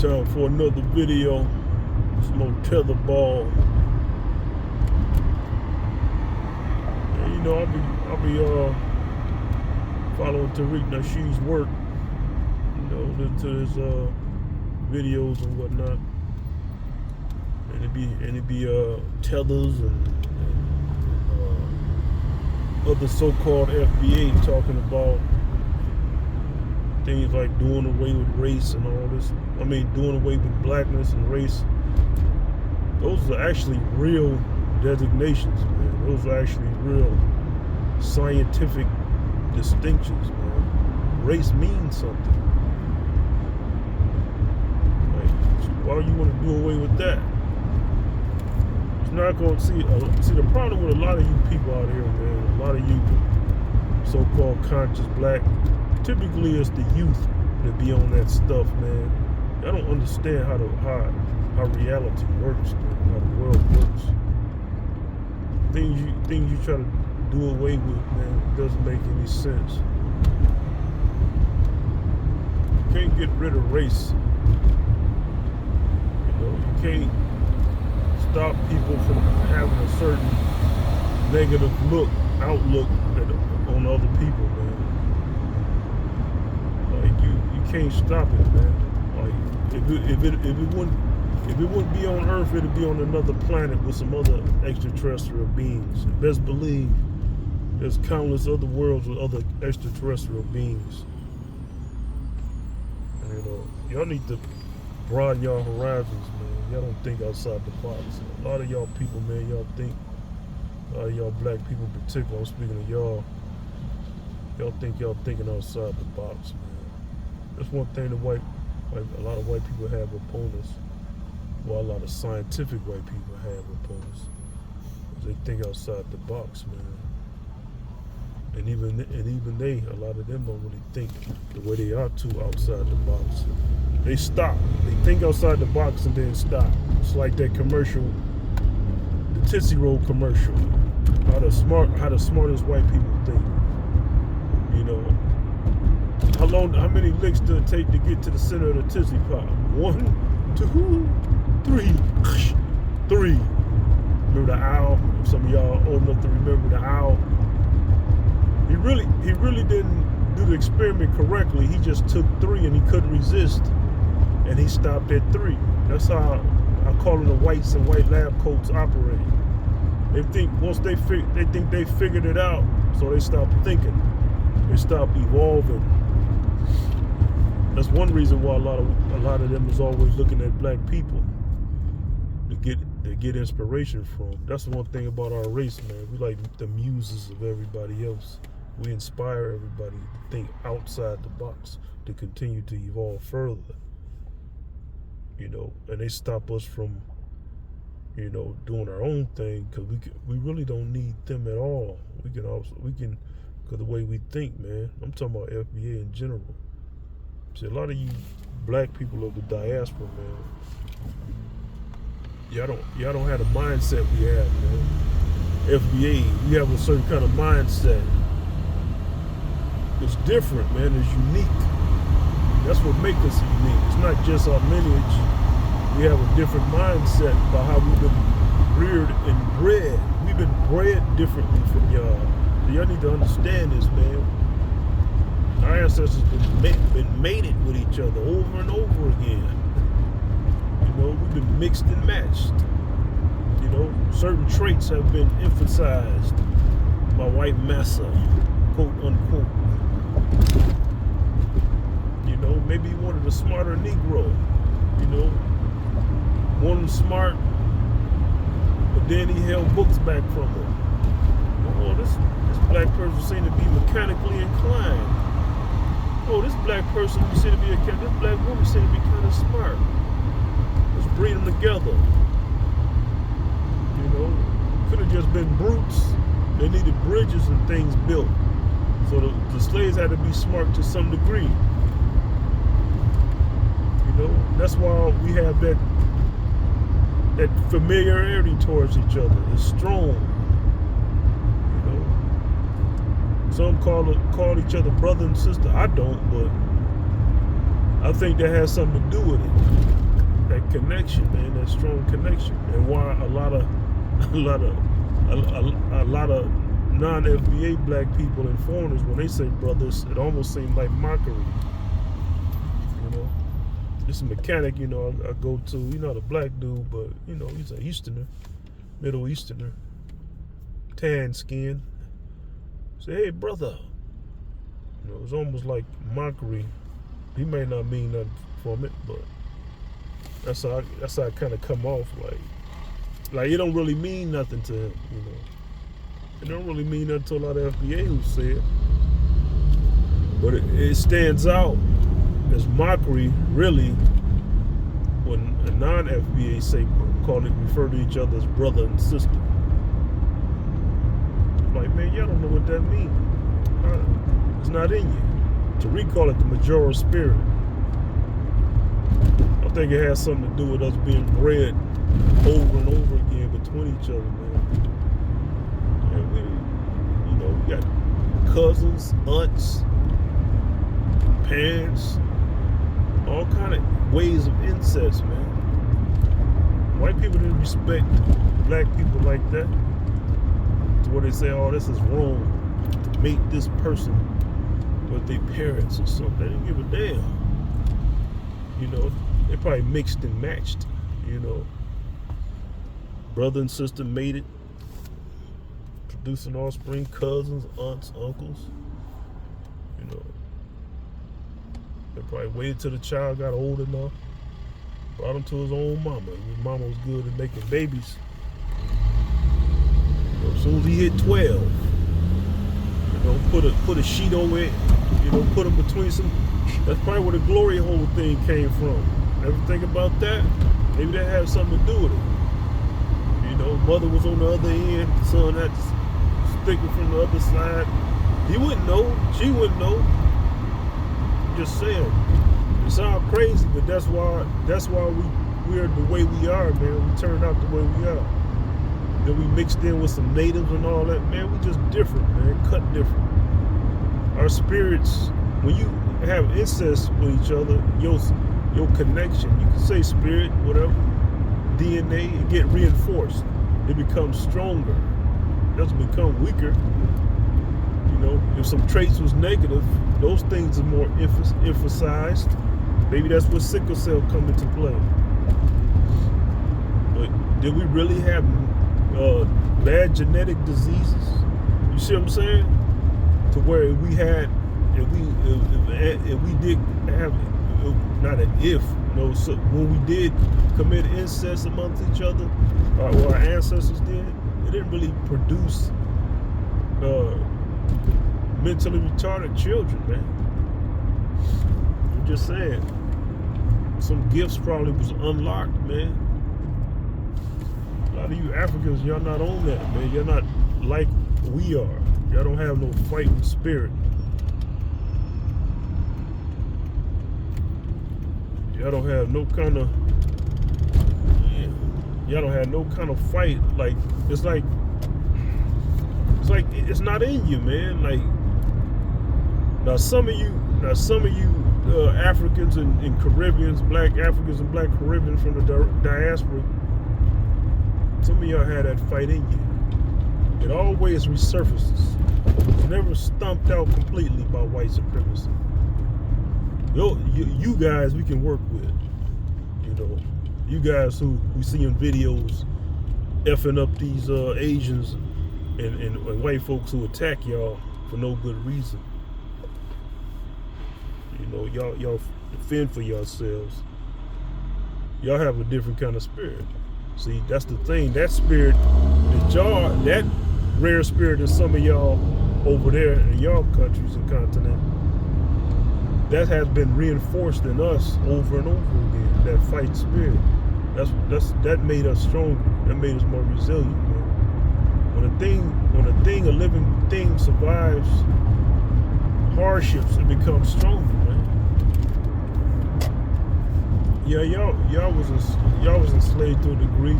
Time for another video. Some more tetherball. And, you know, I'll be following Tariq Nasheed's work. You know, listen to his videos and whatnot. And it'd be tethers and other so-called FBA talking about things like doing away with race and all this. I mean, doing away with blackness and race. Those are actually real designations, man. Those are actually real scientific distinctions, man. Race means something. Like, why do you want to do away with that? It's not going to see the problem with a lot of you people out here, man. A lot of you so-called conscious black. Typically, it's the youth that be on that stuff, man. I don't understand how reality works, man, how the world works. Things you try to do away with, man, doesn't make any sense. You can't get rid of race. You know, you can't stop people from having a certain negative outlook on other people, man. You can't stop it, man. Like if it wouldn't be on Earth, it'd be on another planet with some other extraterrestrial beings. Best believe there's countless other worlds with other extraterrestrial beings. And, you know, y'all need to broaden y'all horizons, man. Y'all don't think outside the box. A lot of y'all people, man, y'all y'all black people in particular, I'm speaking of y'all think y'all thinking outside the box, man. That's one thing a lot of white people have opponents. Well, a lot of scientific white people have opponents. They think outside the box, man. And even they, a lot of them don't really think the way they are too outside the box. They stop. They think outside the box and then stop. It's like that commercial, the Tootsie Roll commercial. How the smartest white people think. You know. How many licks does it take to get to the center of the Tootsie Pop? 1, 2, 3. 3. Remember the owl? If some of y'all are old enough to remember the owl. He really didn't do the experiment correctly. He just took 3 and he couldn't resist. And he stopped at 3. That's how I call them the whites and white lab coats operate. They think they think they figured it out, so they stop thinking. They stop evolving. That's one reason why a lot of them is always looking at black people to get inspiration from. That's the one thing about our race, man. We like the muses of everybody else. We inspire everybody to think outside the box to continue to evolve further. You know, and they stop us from, you know, doing our own thing because we really don't need them at all. We can because the way we think, man. I'm talking about FBA in general. See, a lot of you black people of the diaspora, man, y'all don't have the mindset we have, man. FBA, we have a certain kind of mindset. It's different, man. It's unique. That's what makes us unique. It's not just our lineage. We have a different mindset about how we've been reared and bred. We've been bred differently from y'all. So y'all need to understand this, man. Our ancestors been mated with each other over and over again. You know, we've been mixed and matched. You know, certain traits have been emphasized by white massa, quote unquote. You know, maybe he wanted a smarter Negro. You know, wanted smart, but then he held books back from him. Oh, this black person seemed to be mechanically inclined. Oh, this black person this black woman seemed to be kind of smart. Let's breed them together. You know, could have just been brutes. They needed bridges and things built. So the slaves had to be smart to some degree. You know, that's why we have that familiarity towards each other. It's strong. Some call each other brother and sister. I don't, but I think that has something to do with it. that connection, man, that strong connection, and why a lot of non-FBA black people and foreigners, when they say brothers, it almost seems like mockery. You know, this mechanic, you know, I go to, you know, the black dude, but you know, he's an Easterner, Middle Easterner, tan skin. Say, hey, brother. You know, it's almost like mockery. He may not mean nothing from it, but that's how I kind of come off, like it don't really mean nothing to him, you know. It don't really mean nothing to a lot of FBA who say it, but it stands out as mockery, really, when a non-FBA refer to each other as brother and sister. Like, man, y'all don't know what that means. It's not in you. Tariq call it the majora spirit. I think it has something to do with us being bred over and over again between each other, man. And we got cousins, aunts, parents, all kind of ways of incest, man. White people didn't respect black people like that, to where they say, oh, this is wrong to mate this person with their parents or something. They didn't give a damn. You know, they probably mixed and matched, you know. Brother and sister mated, producing offspring, cousins, aunts, uncles. You know, they probably waited till the child got old enough, brought him to his own mama. His mama was good at making babies. You know, as soon as he hit 12, you know, put a sheet over it, you know, put him between some. That's probably where the glory hole thing came from. Ever think about that? Maybe that had something to do with it. You know, mother was on the other end, son had to stick it from the other side. He wouldn't know, she wouldn't know. Just saying. It sounds crazy, but that's why we are the way we are, man. We turned out the way we are. Then we mixed in with some natives and all that, man. We just different, man. Cut different. Our spirits, when you have incest with each other, your connection, you can say spirit, whatever, DNA, it get reinforced. It becomes stronger. It doesn't become weaker. You know, if some traits was negative, those things are more emphasized. Maybe that's where sickle cell come into play. But did we really have bad genetic diseases? You see what I'm saying? To where if we did have, not an if, you know, so when we did commit incest amongst each other, or our ancestors did, it didn't really produce mentally retarded children, man. I'm just saying, some gifts probably was unlocked, man. A lot of you Africans, y'all not on that, man. You're not like we are. Y'all don't have no fighting spirit. Y'all don't have no kind of, y'all don't have no kind of fight. Like it's not in you, man. Like now some of you Africans and Caribbeans, black Africans and black Caribbeans from the diaspora, some of y'all had that fight in you. It always resurfaces. It's never stomped out completely by white supremacy. You guys we can work with. You know, you guys who we see in videos effing up these Asians and white folks who attack y'all for no good reason. You know, y'all defend for yourselves. Y'all have a different kind of spirit. See, that's the thing. That spirit, that rare spirit in some of y'all over there in y'all countries and continent, that has been reinforced in us over and over again. That fight spirit. That made us stronger. That made us more resilient, man. When a living thing survives hardships, it becomes stronger, man. Yeah, y'all was enslaved to a degree.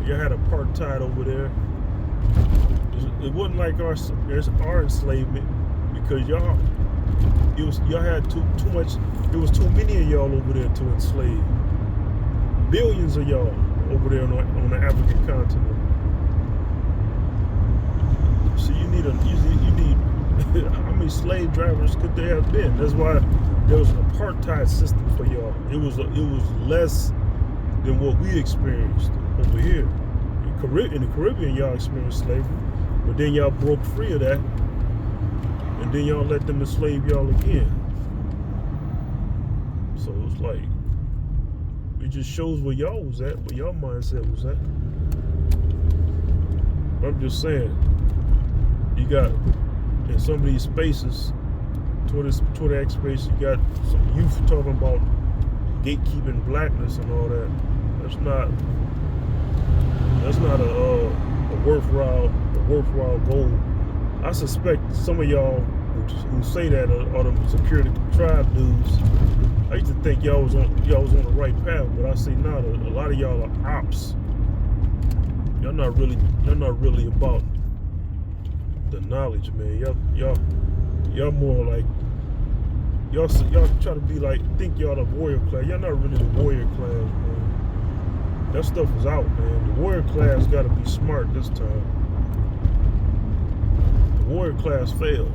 Y'all had apartheid over there. It wasn't like our enslavement, because y'all had too much. There was too many of y'all over there to enslave. billions of y'all over there on the African continent. So you need how many slave drivers could there have been? That's why there was an apartheid system for y'all. It was less than what we experienced over here. In the Caribbean, y'all experienced slavery, but then y'all broke free of that, and then y'all let them enslave y'all again. So it's like, it just shows where y'all was at, where y'all mindset was at. I'm just saying, you got in some of these spaces, Twitter X space, you got some youth talking about gatekeeping blackness and all that. That's not a worthwhile goal. I suspect some of y'all who say that are the security tribe dudes. I used to think y'all was on the right path, but I see now that a lot of y'all are ops. Y'all not really about the knowledge, man. Y'all more like y'all try to be like, think y'all the warrior class. Y'all not really the warrior class, man. That stuff is out, man. The warrior class got to be smart this time. The warrior class failed.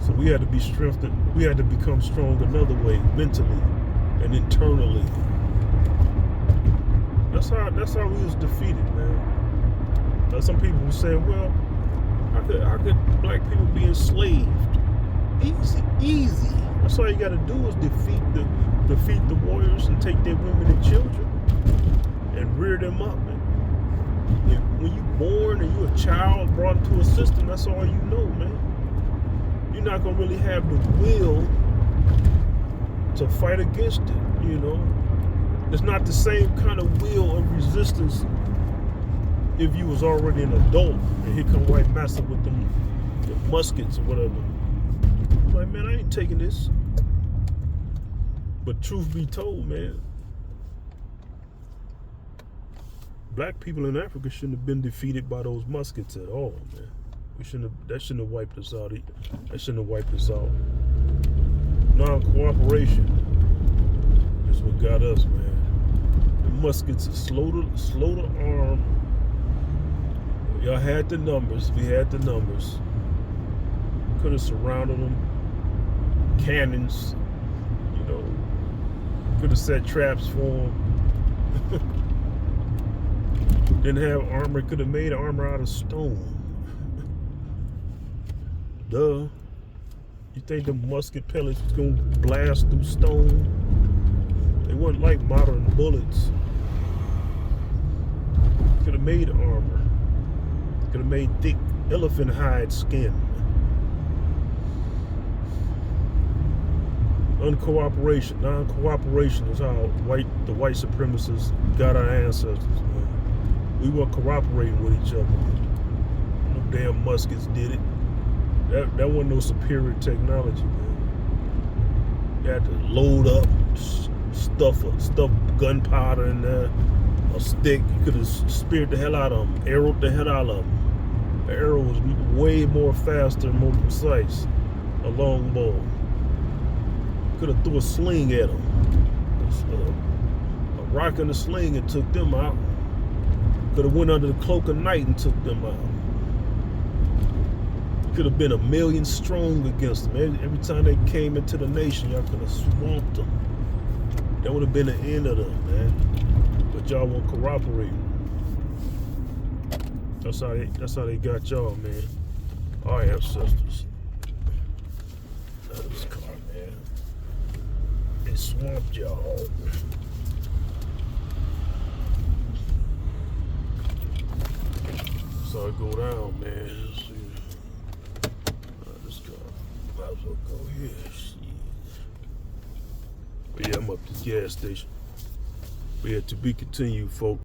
So we had to be strengthened. We had to become strong another way, mentally and internally. That's how we was defeated, man. Some people were saying, well, how could black people be enslaved? Easy. That's all you got to do is defeat the warriors and take their women and children and rear them up. And when you born and you a child brought into a system, that's all you know, man. You're not gonna really have the will to fight against it, you know. It's not the same kind of will of resistance if you was already an adult and here come white massa with them muskets or whatever. I'm like, man, I ain't taking this. But truth be told, man, black people in Africa shouldn't have been defeated by those muskets at all, man. That shouldn't have wiped us out. That shouldn't have wiped us out. Non-cooperation is what got us, man. The muskets are slow to arm. Y'all had the numbers. We had the numbers. Could have surrounded them. Cannons, you know. Could have set traps for them. Didn't have armor. Could have made armor out of stone. Duh. You think the musket pellets was gonna blast through stone? They weren't like modern bullets. Could have made armor. Could have made thick elephant hide skin. Uncooperation, non-cooperation is how the white supremacists got our ancestors, man. We weren't cooperating with each other. No damn muskets did it. That wasn't no superior technology, man. You had to load up, stuff gunpowder in there, a stick. You could have speared the hell out of them, arrowed the hell out of them. The arrow was way more faster and more precise. A long bow. Could have threw a sling at them. A rock and a sling and took them out. Could have went under the cloak of night and took them out. Could have been 1,000,000 strong against them. Every time they came into the nation, y'all could have swamped them. That would have been the end of them, man. But y'all won't cooperate. That's how they got y'all, man. Our ancestors. This car, man. They swamped y'all. That's how it go down, man. This car. Might as well go here. Shit. But yeah, I'm up to the gas station. But yeah, to be continued, folks.